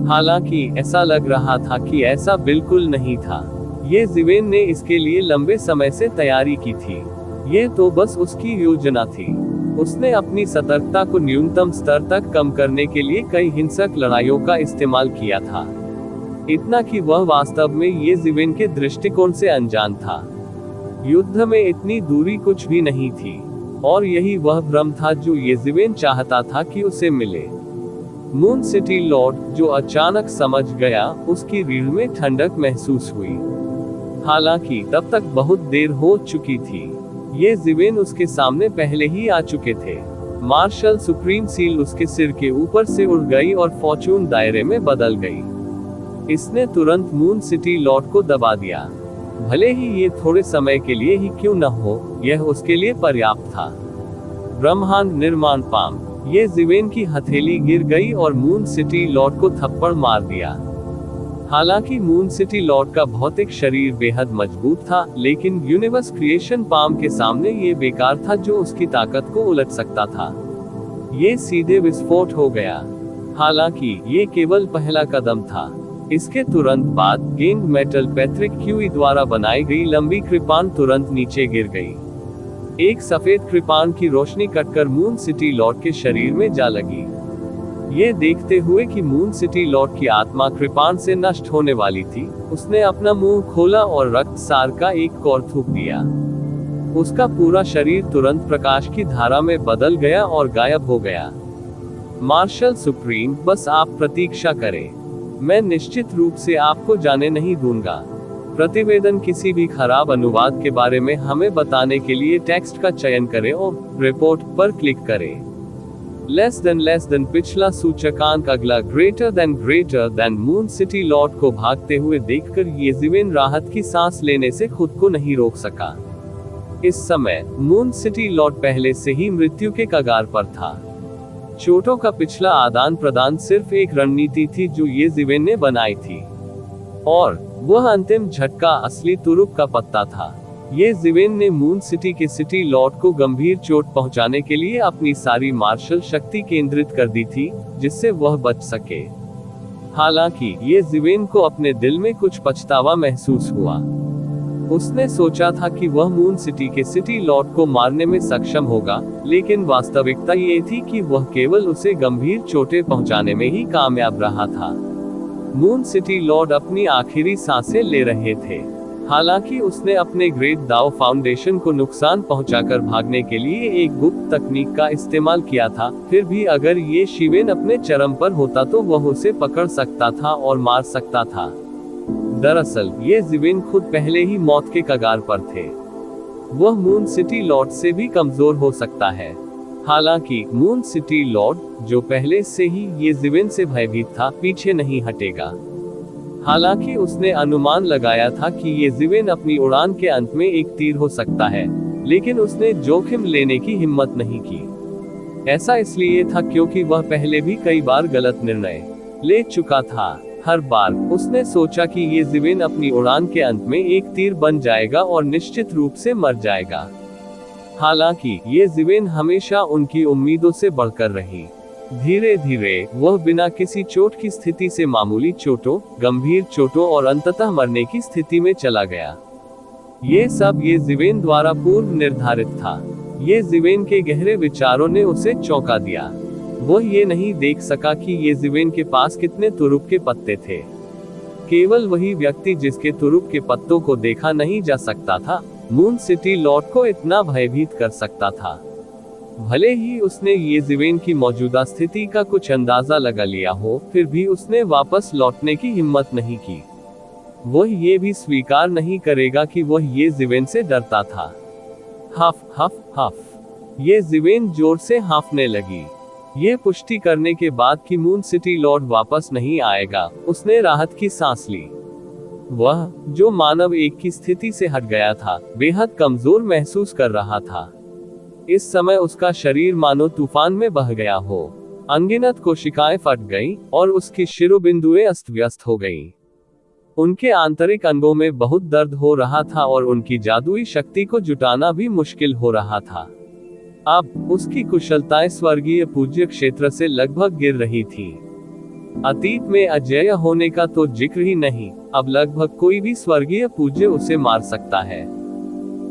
हालांकि ऐसा लग रहा था कि ऐसा बिल्कुल नहीं था। ये ज़िवेन ने इसके लिए लंबे समय से तैयारी की थी। ये तो बस उसकी योजना थी। उसने अपनी सतर्कता को न्यूनतम स्तर तक कम करने के लिए कई हिंसक लड़ाइयों का इस्तेमाल किया था। इतना कि वह वास्तव में ये ज़िवेन के दृष्टिकोण से अनजान था। युद्ध में इतनी दूरी कुछ भी नहीं थी, और यही वह भ्रम था जो ये ज़िवेन चाहता था कि उसे मिले। मून सिटी लॉर्ड, जो अचानक समझ गया, उसकी रीढ़ में ठंडक महसूस हुई। हालांकि तब तक बहुत देर हो चुकी थी। ये ज़िवेन उसके सामने पहले ही आ चुके थे। मार्शल सुप्रीम सील उसके सिर के ऊपर से उड़ गई और फॉर्चून दायरे में बदल गई। इसने तुरंत मून सिटी लॉर्ड को दबा दिया। भले ही ये थोड़े समय के लिए ही क्यों न हो, यह उसके लिए पर्याप्त था। ब्रह्मांड निर्माण पाम। ये ज़िवेन की हथेली गिर गई और मून सिटी लॉर्ड को थप्पड़ मार दिया। हालांकि मून सिटी लॉर्ड का भौतिक शरीर बेहद मजबूत था, लेकिन यूनिवर्स क्रिएशन पाम के सामने ये बेकार था जो उसकी ताकत को उलट सकता था। ये सीधे विस्फोट हो गया। हालांकि ये केवल पहला कदम था। इसके तुरंत बाद गेंद मेटल पैट्रिक क्यूई द्वारा बनाई गई लंबी कृपाण तुरंत नीचे गिर गई। एक सफेद कृपाण की रोशनी कटकर मून सिटी लॉर्ड के शरीर में जा लगी। ये देखते हुए कि मून सिटी लॉर्ड की आत्मा कृपाण से नष्ट होने वाली थी, उसने अपना मुंह खोला और रक्त सार का एक कौर थूक दिया। उसका पूरा शरीर तुरंत प्रकाश की धारा में बदल गया और गायब हो गया। मार्शल सुप्रीम, बस आप प्रतीक्षा करें। मैं निश्चित रूप से आपको जाने नहीं दूंगा। प्रतिवेदन किसी भी खराब अनुवाद के बारे में हमें बताने के लिए टेक्स्ट का चयन करें और रिपोर्ट पर क्लिक करें। लेस देन पिछला सूचकांक अगला greater than moon city Lord को भागते हुए देखकर ये ज़िवेन राहत की सांस लेने से खुद को नहीं रोक सका। इस समय मून सिटी लॉर्ड पहले से ही मृत्यु के कगार पर था। चोटों का पिछला आदान प्रदान सिर्फ एक रणनीति थी जो ये ज़िवेन ने बनाई थी, और वह अंतिम झटका असली तुरुप का पत्ता था। ये ज़िवेन ने मून सिटी के सिटी लॉर्ड को गंभीर चोट पहुंचाने के लिए अपनी सारी मार्शल शक्ति केंद्रित कर दी थी, जिससे वह बच सके। हालांकि ये ज़िवेन को अपने दिल में कुछ पछतावा महसूस हुआ। उसने सोचा था कि वह मून सिटी के सिटी लॉर्ड को मारने में सक्षम होगा, लेकिन वास्तविकता ये थी कि वह केवल उसे गंभीर चोटें पहुंचाने में ही कामयाब रहा था। मून सिटी लॉर्ड अपनी आखिरी सांसें ले रहे थे। हालांकि उसने अपने ग्रेट दाओ फाउंडेशन को नुकसान पहुंचाकर भागने के लिए एक गुप्त तकनीक का इस्तेमाल किया था, फिर भी अगर ये शिवेन अपने चरम पर होता तो वह उसे पकड़ सकता था और मार सकता था। दरअसल ये ज़िवेन खुद पहले ही मौत के कगार पर थे। वह मून सिटी लॉर्ड से भी कमजोर हो सकता है। हालांकि मून सिटी लॉर्ड, जो पहले से ही ये ज़िवेन से भयभीत था, पीछे नहीं हटेगा। हालांकि उसने अनुमान लगाया था कि ये ज़िवेन अपनी उड़ान के अंत में एक तीर हो सकता है, लेकिन उसने जोखिम लेने की हिम्मत नहीं की। ऐसा इसलिए था क्योंकि वह पहले भी कई बार गलत निर्णय ले चुका था। हर बार उसने सोचा कि ये ज़िवेन अपनी उड़ान के अंत में एक तीर बन जाएगा और निश्चित रूप से मर जाएगा। हालांकि ये ज़िवेन हमेशा उनकी उम्मीदों से बढ़कर रही। धीरे धीरे वह बिना किसी चोट की स्थिति से मामूली चोटों, गंभीर चोटों और अंततः मरने की स्थिति में चला गया। ये सब ये ज़िवेन द्वारा पूर्व निर्धारित था। ये ज़िवेन के गहरे विचारों ने उसे चौंका दिया। वह ये नहीं देख सका कि ये ज़िवेन के पास कितने तुरुप के पत्ते थे। केवल वही व्यक्ति जिसके तुरुप के पत्तों को देखा नहीं जा सकता था, मून सिटी लॉर्ड को इतना भयभीत कर सकता था। भले ही उसने ये ज़िवेन की मौजूदा स्थिति का कुछ अंदाजा लगा लिया हो, फिर भी उसने वापस लौटने की हिम्मत नहीं की। वह ये भी स्वीकार नहीं करेगा कि वह ये ज़िवेन से डरता था। हफ हफ हफ। ये ज़िवेन जोर से हाँफने लगी। ये पुष्टि करने के बाद कि मून सिटी लॉर्ड वापस नहीं आएगा, उसने राहत की सांस ली। वह, जो मानव एक की स्थिति से हट गया था, बेहद कमजोर महसूस कर रहा था। इस समय उसका शरीर मानो तूफान में बह गया हो। अनगिनत कोशिकाएं फट गईं और उसकी शिरोबिंदुएं अस्त व्यस्त हो गईं। उनके आंतरिक अंगों में बहुत दर्द हो रहा था और उनकी जादुई शक्ति को जुटाना भी मुश्किल हो रहा था। अब उसकी कुशलताएं स्वर्गीय पूज्य क्षेत्र से लगभग गिर रही थी। अतीत में अजेय होने का तो जिक्र ही नहीं, अब लगभग कोई भी स्वर्गीय पूज्य उसे मार सकता है।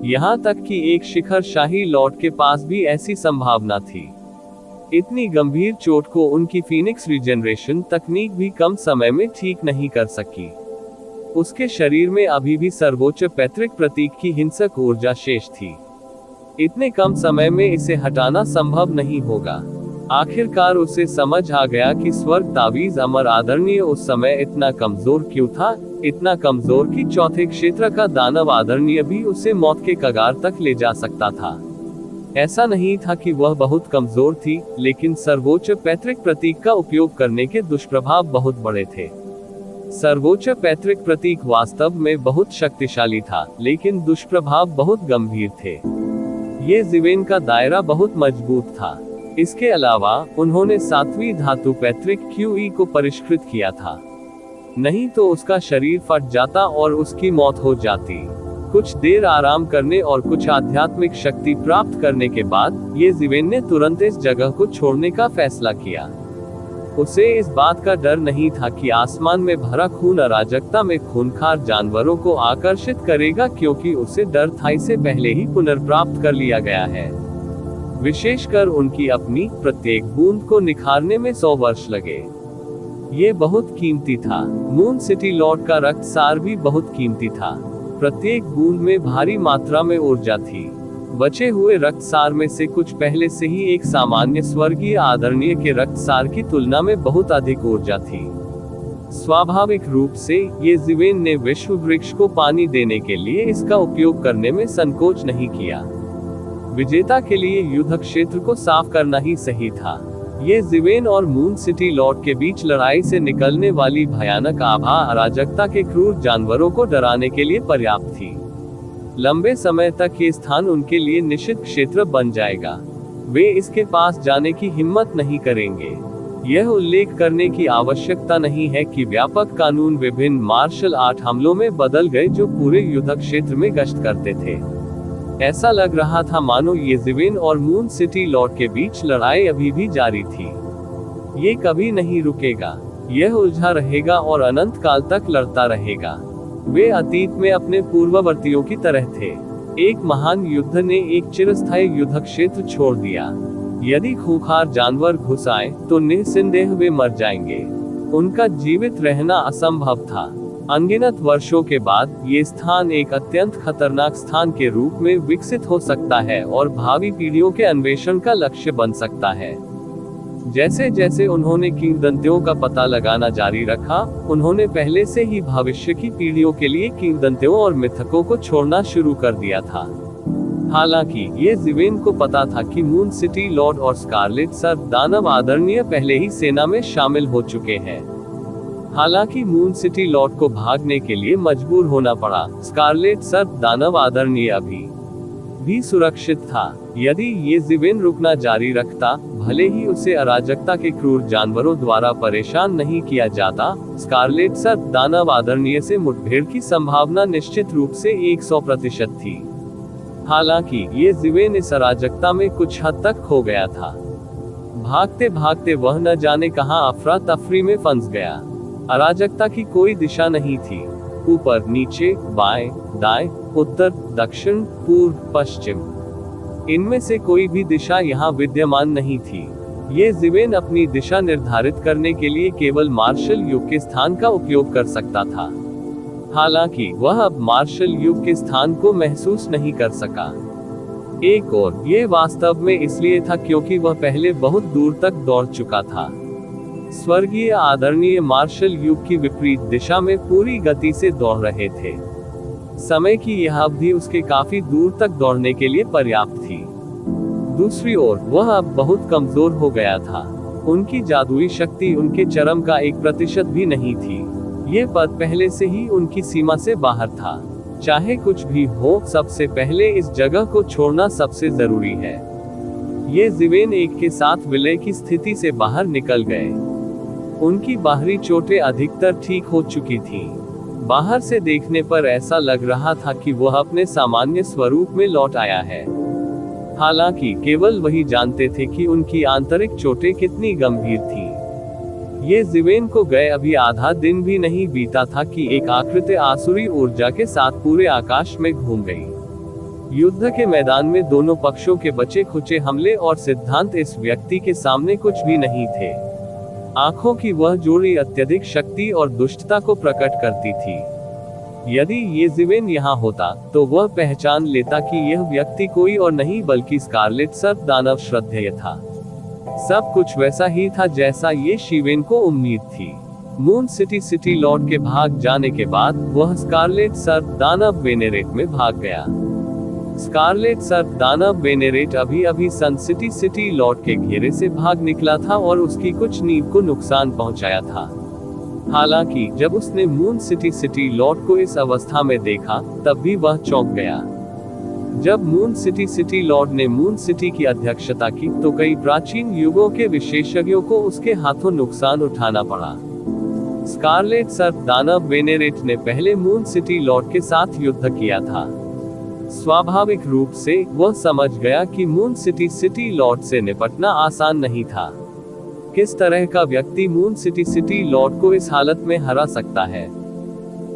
यहाँ तक कि एक शिखर शाही लॉर्ड के पास भी ऐसी संभावना थी। इतनी गंभीर चोट को उनकी फीनिक्स रिजेनरेशन तकनीक भी कम समय में ठीक नहीं कर सकी। उसके शरीर में अभी भी सर्वोच्च पैतृक प्रतीक की हिंसक ऊर्जा शेष थी। इतने कम समय में इसे हटाना संभव नहीं होगा। आखिरकार उसे समझ आ गया कि स्वर्ग तावीज अमर आदरणीय उस समय इतना कमजोर क्यों था, इतना कमजोर कि चौथे क्षेत्र का दानव आदरणीय भी उसे मौत के कगार तक ले जा सकता था। ऐसा नहीं था कि वह बहुत कमजोर थी, लेकिन सर्वोच्च पैतृक प्रतीक का उपयोग करने के दुष्प्रभाव बहुत बड़े थे। सर्वोच्च पैतृक प्रतीक वास्तव में बहुत शक्तिशाली था, लेकिन दुष्प्रभाव बहुत गंभीर थे। ये ज़िवेन का दायरा बहुत मजबूत था। इसके अलावा उन्होंने 7वीं धातु पैतृक QE को परिष्कृत किया था, नहीं तो उसका शरीर फट जाता और उसकी मौत हो जाती। कुछ देर आराम करने और कुछ आध्यात्मिक शक्ति प्राप्त करने के बाद ये ज़िवेन ने तुरंत इस जगह को छोड़ने का फैसला किया। उसे इस बात का डर नहीं था कि आसमान में भरा खून अराजकता में खूंखार जानवरों को आकर्षित करेगा, क्योंकि उसे डर था इसे पहले ही पुनर्प्राप्त कर लिया गया है। विशेषकर उनकी अपनी प्रत्येक बूंद को निखारने में 100 वर्ष लगे। ये बहुत कीमती था। मून सिटी लॉर्ड का रक्तसार भी बहुत कीमती था। प्रत्येक बूंद में भारी मात्रा में ऊर्जा थी। बचे हुए रक्तसार में से कुछ पहले से ही एक सामान्य स्वर्गीय आदरणीय के रक्तसार की तुलना में बहुत अधिक ऊर्जा थी। स्वाभाविक रूप से ये ज़िवेन ने विश्व वृक्ष को पानी देने के लिए इसका उपयोग करने में संकोच नहीं किया। विजेता के लिए युद्ध क्षेत्र को साफ करना ही सही था। ये ज़िवेन और मून सिटी लॉर्ड के बीच लड़ाई से निकलने वाली भयानक आभा अराजकता के क्रूर जानवरों को डराने के लिए पर्याप्त थी। लंबे समय तक ये स्थान उनके लिए निषिद्ध क्षेत्र बन जाएगा। वे इसके पास जाने की हिम्मत नहीं करेंगे। यह उल्लेख करने की आवश्यकता नहीं है कि व्यापक कानून विभिन्न मार्शल आर्ट हमलों में बदल गए जो पूरे युद्ध क्षेत्र में गश्त करते थे। ऐसा लग रहा था मानो ये ज़िवेन और मून सिटी लॉर्ड के बीच लड़ाई अभी भी जारी थी। ये कभी नहीं रुकेगा। यह उलझा रहेगा और अनंत काल तक लड़ता रहेगा। वे अतीत में अपने पूर्ववर्तियों की तरह थे। एक महान युद्ध ने एक चिरस्थायी युद्ध क्षेत्र छोड़ दिया। यदि खूंखार जानवर घुस आए तो निस्संदेह वे मर जाएंगे। उनका जीवित रहना असंभव था। अनगिनत वर्षों के बाद ये स्थान एक अत्यंत खतरनाक स्थान के रूप में विकसित हो सकता है और भावी पीढ़ियों के अन्वेषण का लक्ष्य बन सकता है। जैसे जैसे उन्होंने किंवदंतियों का पता लगाना जारी रखा, उन्होंने पहले से ही भविष्य की पीढ़ियों के लिए किंवदंतियों और मिथकों को छोड़ना शुरू कर दिया था। हालांकि ये ज़िवेन को पता था कि मून सिटी लॉर्ड और स्कारलेट सर्प दानव आदरणीय पहले ही सेना में शामिल हो चुके हैं। हालांकि मून सिटी लॉर्ड को भागने के लिए मजबूर होना पड़ा। स्कारलेट सर्प दानव आदरणीय अभी भी सुरक्षित था। यदि ये जीवेन रुकना जारी रखता, भले ही उसे अराजकता के क्रूर जानवरों द्वारा परेशान नहीं किया जाता, स्कारलेट सर्प दानव आदरणीय से मुठभेड़ की संभावना निश्चित रूप से 100% थी। हालांकि ये जीवेन इस अराजकता में कुछ हद तक खो गया था। भागते भागते वह न जाने कहां अफरा तफरी में फंस गया। अराजकता की कोई दिशा नहीं थी। ऊपर नीचे, बाएं दाएं, उत्तर दक्षिण पूर्व पश्चिम, इनमें से कोई भी दिशा यहाँ विद्यमान नहीं थी। ये जीवेन अपनी दिशा निर्धारित करने के लिए केवल मार्शल युग के स्थान का उपयोग कर सकता था। हालांकि वह अब मार्शल युग के स्थान को महसूस नहीं कर सका। एक और ये वास्तव में इसलिए था क्योंकि वह पहले बहुत दूर तक दौड़ चुका था। स्वर्गीय आदरणीय मार्शल युग की विपरीत दिशा में पूरी गति से दौड़ रहे थे। समय की यह अवधि उसके काफी दूर तक दौड़ने के लिए पर्याप्त थी। दूसरी ओर वह अब बहुत कमजोर हो गया था। उनकी जादुई शक्ति उनके चरम का 1% भी नहीं थी। ये पद पहले से ही उनकी सीमा से बाहर था। चाहे कुछ भी हो, सबसे पहले इस जगह को छोड़ना सबसे जरूरी है। ये जीवेन एक के साथ विलय की स्थिति से बाहर निकल गए। उनकी बाहरी चोटें अधिकतर ठीक हो चुकी थीं। बाहर से देखने पर ऐसा लग रहा था कि वह अपने सामान्य स्वरूप में लौट आया है। हालांकि केवल वही जानते थे कि उनकी आंतरिक चोटें कितनी गंभीर थीं। ये जीवेन को गए अभी आधा दिन भी नहीं बीता था कि एक आकृति आसुरी ऊर्जा के साथ पूरे आकाश में घूम गई। युद्ध के मैदान में दोनों पक्षों के बचे खुचे हमले और सिद्धांत इस व्यक्ति के सामने कुछ भी नहीं थे। आंखों की वह जोड़ी अत्यधिक शक्ति और दुष्टता को प्रकट करती थी। यदि ये जीवेन यहाँ होता, तो वह पहचान लेता कि यह व्यक्ति कोई और नहीं बल्कि स्कारलेट सर्प दानव श्रद्धेय था। सब कुछ वैसा ही था जैसा ये शिवेन को उम्मीद थी। मून सिटी लॉर्ड के भाग जाने के बाद वह स्कारलेट सर्प दानव बेनेरेट में भाग गया। स्कारलेट सर्प दानव बेनेरेट अभी अभी सन सिटी लॉर्ड के घेरे से भाग निकला था और उसकी कुछ नींव को नुकसान पहुंचाया था। हालांकि जब उसने मून सिटी लॉर्ड को इस अवस्था में देखा, तब भी वह चौंक गया। जब मून सिटी लॉर्ड ने मून सिटी की अध्यक्षता की, तो कई प्राचीन युगों के विशेषज्ञों को उसके हाथों नुकसान उठाना पड़ा। स्कारलेट सर्प दानव बेनेरेट ने पहले मून सिटी लॉर्ड के साथ युद्ध किया था। स्वाभाविक रूप से वह समझ गया कि मून सिटी लॉर्ड से निपटना आसान नहीं था। किस तरह का व्यक्ति मून सिटी लॉर्ड को इस हालत में हरा सकता है?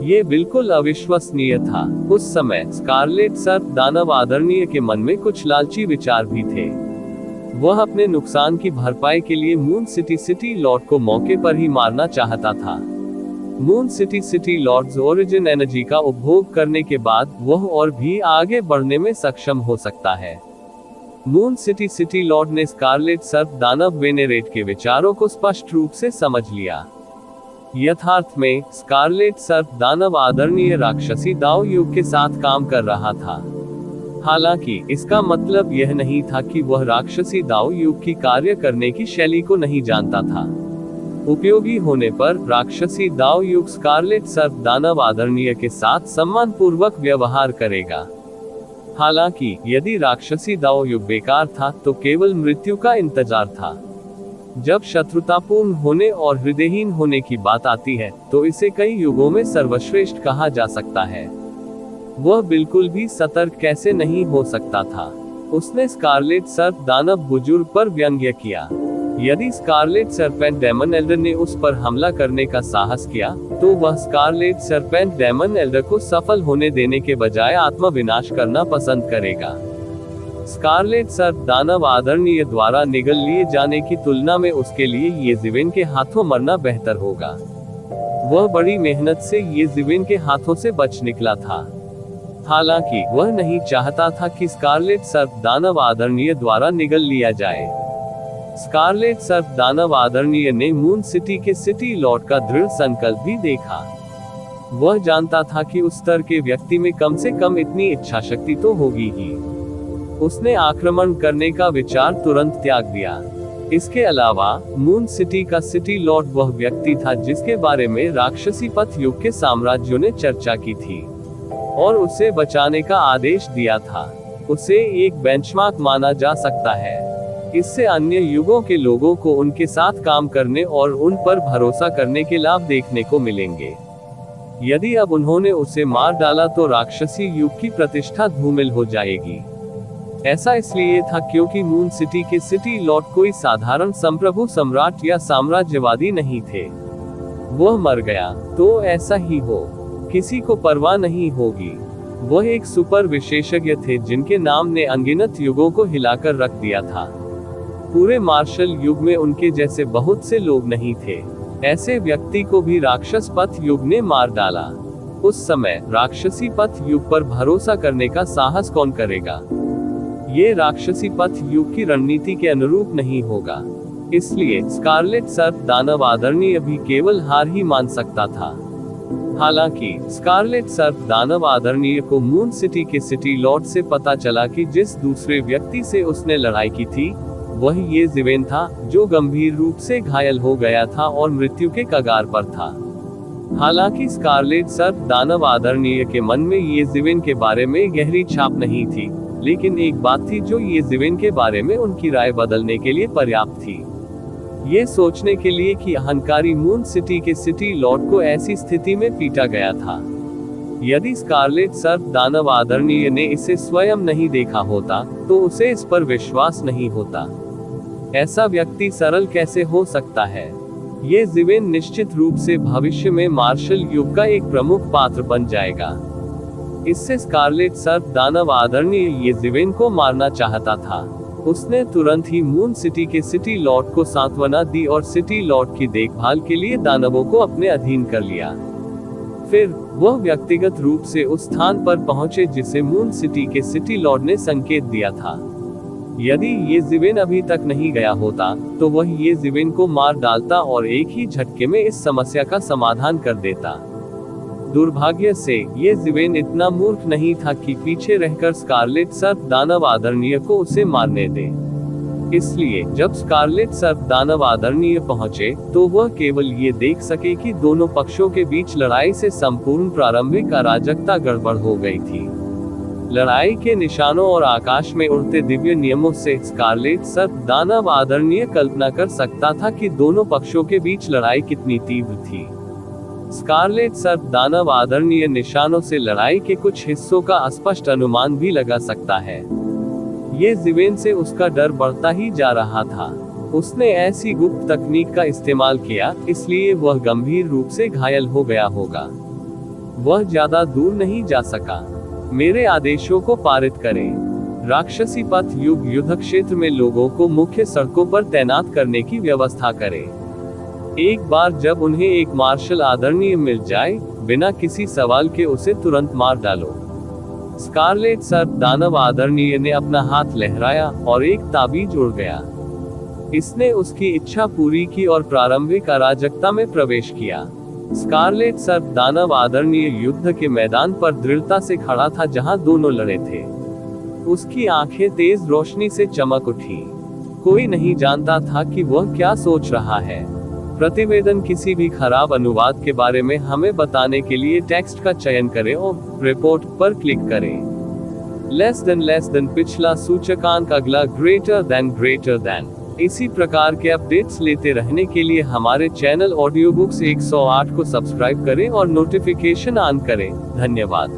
ये बिल्कुल अविश्वसनीय था। उस समय स्कारलेट सर्प दानव आदरणीय के मन में कुछ लालची विचार भी थे। वह अपने नुकसान की भरपाई के लिए मून सिटी लॉर्ड को मौके पर ही मारना चाहता था। Moon city lords origin energy का उपभोग करने के बाद वह और भी आगे बढ़ने में सक्षम हो सकता है। मून सिटी लॉर्ड ने स्कारलेट सर्प दानव बेनेरेट के विचारों को स्पष्ट रूप से समझ लिया। यथार्थ में स्कारलेट सर्प दानव आदरणीय राक्षसी दाव युग के साथ काम कर रहा था। हालांकि इसका मतलब यह नहीं था कि वह राक्षसी दाव युग की कार्य करने की शैली को नहीं जानता था। उपयोगी होने पर राक्षसी दाव युग स्कारलेट सर्प दानव आदरणीय के साथ सम्मानपूर्वक व्यवहार करेगा। हालांकि यदि राक्षसी दाव युग बेकार था, तो केवल मृत्यु का इंतजार था। जब शत्रुतापूर्ण होने और हृदयहीन होने की बात आती है, तो इसे कई युगों में सर्वश्रेष्ठ कहा जा सकता है। वह बिल्कुल भी सतर्क कैसे नहीं हो सकता था। उसने स्कारलेट सर्प दानव बुजुर्ग पर व्यंग्य किया। यदि स्कारलेट सर्पेंट डेमन एल्डर ने उस पर हमला करने का साहस किया, तो वह स्कारलेट सर्पेंट डेमन एल्डर को सफल होने देने के बजाय आत्मविनाश करना पसंद करेगा। स्कारलेट सर्प दानव आदरणीय द्वारा निगल लिए जाने की तुलना में उसके लिए ये जीवेन के हाथों मरना बेहतर होगा। वह बड़ी मेहनत से ये जीवेन के हाथों से बच निकला था। हालांकि वह नहीं चाहता था कि स्कारलेट सर्प दानव आदरणीय द्वारा निगल लिया जाए। स्कारलेट सर्प दानव आदरणीय ने मून सिटी के सिटी लॉर्ड का दृढ़ संकल्प भी देखा। वह जानता था कि उस स्तर के व्यक्ति में कम से कम इतनी इच्छा शक्ति तो होगी ही। उसने आक्रमण करने का विचार तुरंत त्याग दिया। इसके अलावा मून सिटी का सिटी लॉर्ड वह व्यक्ति था जिसके बारे में राक्षसी पथ युग के साम्राज्यों ने चर्चा की थी और उसे बचाने का आदेश दिया था। उसे एक बेंचमार्क माना जा सकता है। इससे अन्य युगों के लोगों को उनके साथ काम करने और उन पर भरोसा करने के लाभ देखने को मिलेंगे। यदि अब उन्होंने उसे मार डाला तो राक्षसी युग की प्रतिष्ठा धूमिल हो जाएगी। ऐसा इसलिए था क्योंकि मून सिटी के सिटी लॉर्ड कोई साधारण संप्रभु सम्राट या साम्राज्यवादी नहीं थे। वह मर गया तो ऐसा ही हो, किसी को परवाह नहीं होगी। वह एक सुपर विशेषज्ञ थे जिनके नाम ने अनगिनत युगों को हिलाकर रख दिया था। पूरे मार्शल युग में उनके जैसे बहुत से लोग नहीं थे। ऐसे व्यक्ति को भी राक्षस पथ युग ने मार डाला। उस समय राक्षसी पथ युग पर भरोसा करने का साहस कौन करेगा? ये राक्षसी पथ युग की रणनीति के अनुरूप नहीं होगा। इसलिए स्कारलेट सर्प दानव आदरणीय भी केवल हार ही मान सकता था। हालांकि स्कारलेट सर्प दानव आदरणीय को मून सिटी के सिटी लॉर्ड से पता चला कि जिस दूसरे व्यक्ति से उसने लड़ाई की थी वह ये जिवेन था, जो गंभीर रूप से घायल हो गया था और मृत्यु के कगार पर था। हालांकि स्कारलेट सर्प दानव आदरणीय के मन में ये जिवेन के बारे में गहरी छाप नहीं थी, लेकिन एक बात थी जो ये जिवेन के बारे में उनकी राय बदलने के लिए पर्याप्त थी। ये सोचने के लिए कि अहंकारी मून सिटी के सिटी लॉर्ड को ऐसी स्थिति में पीटा गया था। यदि स्कारलेट सर्प दानव आदरणीय ने इसे स्वयं नहीं देखा होता तो उसे इस पर विश्वास नहीं होता। ऐसा व्यक्ति सरल कैसे हो सकता है? ये जिवेन निश्चित रूप से भविष्य में मार्शल युग का एक प्रमुख पात्र बन जाएगा। इससे स्कारलेट सर्प दानव आदरणीय ये जिवेन को मारना चाहता था। उसने तुरंत ही मून सिटी के सिटी लॉर्ड को सांत्वना दी और सिटी लॉर्ड की देखभाल के लिए दानवों को अपने अधीन कर लिया। फिर वह व्यक्तिगत रूप से उस स्थान पर पहुंचे जिसे मून सिटी के सिटी लॉर्ड ने संकेत दिया था। यदि ये जिवेन अभी तक नहीं गया होता तो वह ये जिवेन को मार डालता और एक ही झटके में इस समस्या का समाधान कर देता। दुर्भाग्य से ये जिवेन इतना मूर्ख नहीं था कि पीछे रहकर स्कारलेट सर्प दानव आदरणीय को उसे मारने दे। इसलिए जब स्कारलेट सर्प दानव आदरणीय पहुंचे तो वह केवल ये देख सके कि दोनों पक्षों के बीच लड़ाई से संपूर्ण प्रारंभिक अराजकता गड़बड़ हो गई थी। लड़ाई के निशानों और आकाश में उड़ते दिव्य नियमों से स्कारलेट सर्प दानव आदरणीय कल्पना कर सकता था कि दोनों पक्षों के बीच लड़ाई कितनी तीव्र थी। स्कारलेट सर्प दानव आदरणीय निशानों से लड़ाई के कुछ हिस्सों का स्पष्ट अनुमान भी लगा सकता है। ये जिवेन से उसका डर बढ़ता ही जा रहा था। उसने ऐसी गुप्त तकनीक का इस्तेमाल किया, इसलिए वह गंभीर रूप से घायल हो गया होगा। वह ज्यादा दूर नहीं जा सका। मेरे आदेशों को पारित करें। राक्षसी पथ युग युद्ध क्षेत्र में लोगों को मुख्य सड़कों पर तैनात करने की व्यवस्था करें। एक बार जब उन्हें एक मार्शल आदरणीय मिल जाए, बिना किसी सवाल के उसे तुरंत मार डालो। स्कारलेट सर्प दानव आदरणीय ने अपना हाथ लहराया और एक ताबीज उड़ गया। इसने उसकी इच्छा पूरी की और प्रारंभिक अराजकता में प्रवेश किया। स्कारलेट सर्प दानव आदरणीय युद्ध के मैदान पर दृढ़ता से खड़ा था जहां दोनों लड़े थे। उसकी आंखें तेज रोशनी से चमक उठी। कोई नहीं जानता था कि वह क्या सोच रहा है। प्रतिवेदन किसी भी खराब अनुवाद के बारे में हमें बताने के लिए टेक्स्ट का चयन करें और रिपोर्ट पर क्लिक करें। लेस देन पिछला सूचकांक, अगला ग्रेटर देन। इसी प्रकार के अपडेट्स लेते रहने के लिए हमारे चैनल ऑडियो बुक्स 108 को सब्सक्राइब करें और नोटिफिकेशन ऑन करें। धन्यवाद।